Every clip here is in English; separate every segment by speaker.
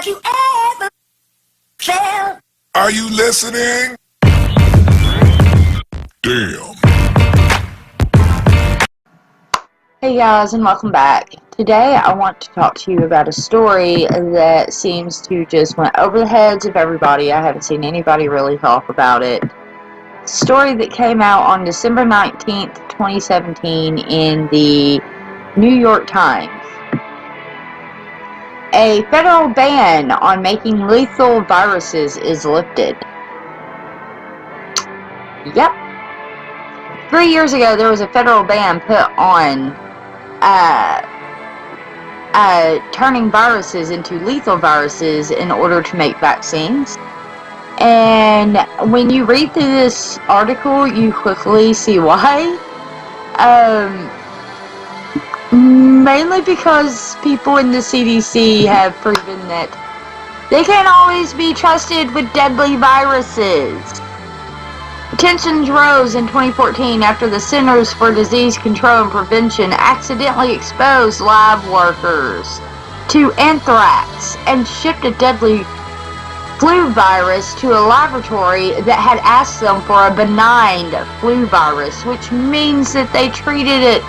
Speaker 1: you ever felt.
Speaker 2: Are you listening? Damn.
Speaker 3: Hey guys, and welcome back. Today I want to talk to you about a story that seems to just went over the heads of everybody. I haven't seen anybody really talk about it. A story that came out on December 19th, 2017 in the New York Times. A federal ban on making lethal viruses is lifted. Yep. 3 years ago, there was a federal ban put on turning viruses into lethal viruses in order to make vaccines. And when you read through this article, you quickly see why. Mainly because people in the CDC have proven that they can't always be trusted with deadly viruses. Tensions rose in 2014 after the Centers for Disease Control and Prevention accidentally exposed lab workers to anthrax and shipped a deadly flu virus to a laboratory that had asked them for a benign flu virus, which means that they treated it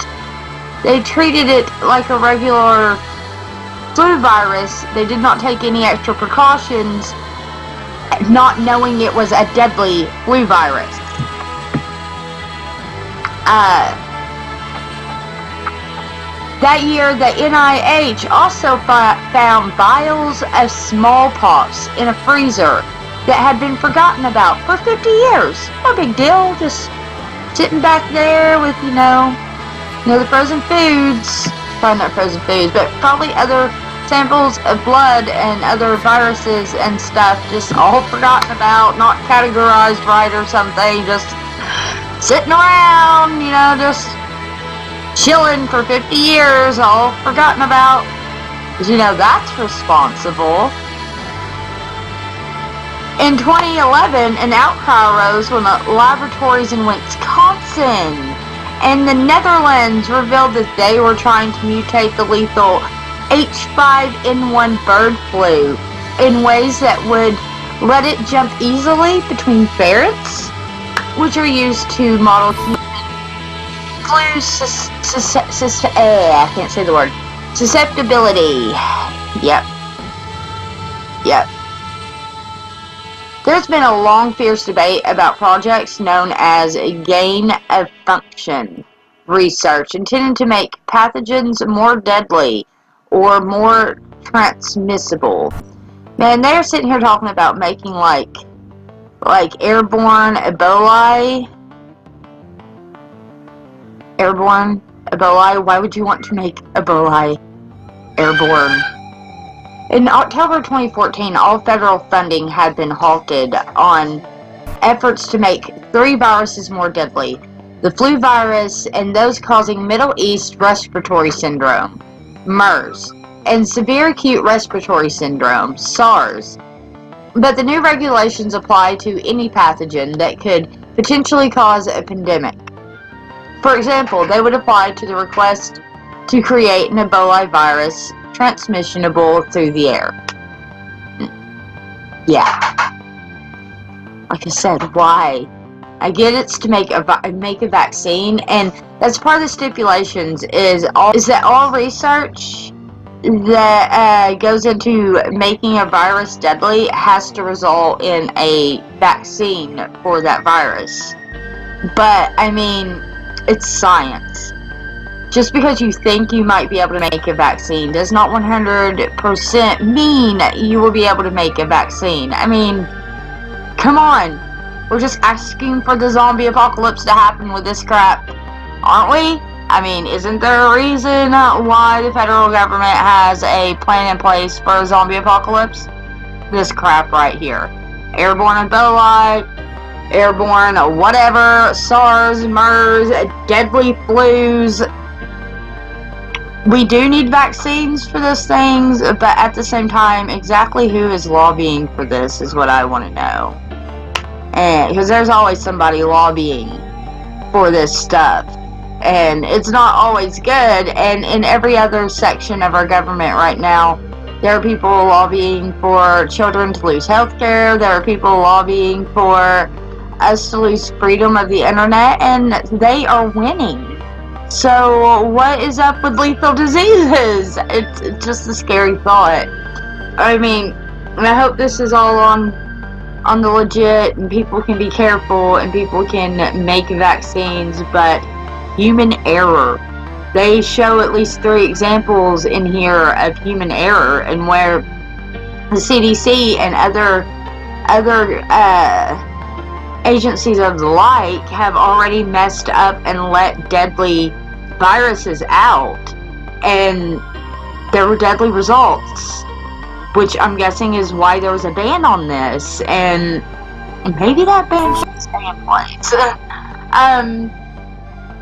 Speaker 3: like a regular flu virus. They did not take any extra precautions, not knowing it was a deadly flu virus. That year, the NIH also found vials of smallpox in a freezer that had been forgotten about for 50 years. No big deal, just sitting back there with, the frozen foods. Probably not frozen foods, but probably other samples of blood and other viruses and stuff just all forgotten about, not categorized right or something, just sitting around, just chilling for 50 years, all forgotten about. Because, that's responsible. In 2011, an outcry arose when the laboratories in Wisconsin and the Netherlands revealed that they were trying to mutate the lethal H5N1 bird flu in ways that would let it jump easily between ferrets, which are used to model human flu I can't say the word. Susceptibility. Yep. There's been a long, fierce debate about projects known as gain-of-function research intended to make pathogens more deadly or more transmissible. Man, they're sitting here talking about making like airborne Ebola. Airborne Ebola? Why would you want to make Ebola airborne? In October 2014, all federal funding had been halted on efforts to make 3 viruses more deadly: the flu virus and those causing Middle East respiratory syndrome, MERS, and severe acute respiratory syndrome, SARS. But the new regulations apply to any pathogen that could potentially cause a pandemic. For example, they would apply to the request to create an Ebola virus transmissible through the air. Yeah. Like I said, why? I get it's to make a vaccine, and that's part of the stipulations is that all research that goes into making a virus deadly has to result in a vaccine for that virus. But, it's science. Just because you think you might be able to make a vaccine does not 100% mean you will be able to make a vaccine. Come on. We're just asking for the zombie apocalypse to happen with this crap, aren't we? Isn't there a reason why the federal government has a plan in place for a zombie apocalypse? This crap right here. Airborne Ebola, airborne whatever, SARS, MERS, deadly flus. We do need vaccines for those things, but at the same time, exactly who is lobbying for this is what I want to know. And because there's always somebody lobbying for this stuff, and it's not always good. And in every other section of our government right now, There are people lobbying for children to lose health care. There are people lobbying for us to lose freedom of the internet, and they are winning. So what is up with lethal diseases? It's just a scary thought. I mean, I hope this is all on the legit, and people can be careful, and people can make vaccines, but human error. They show at least 3 examples in here of human error, and where the CDC and other agencies of the like have already messed up and let deadly viruses out, and there were deadly results, which I'm guessing is why there was a ban on this, and maybe that ban should stay in place.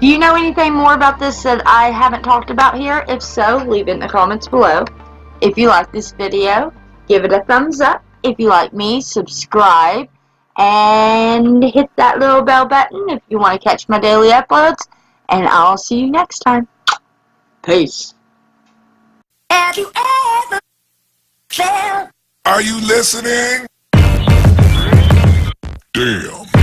Speaker 3: Do you know anything more about this that I haven't talked about here? If so, leave it in the comments below. If you like this video, give it a thumbs up. If you like me, subscribe and hit that little bell button if you want to catch my daily uploads. And I'll see you next time. Peace.
Speaker 1: Have you ever felt?
Speaker 2: Are you listening? Damn.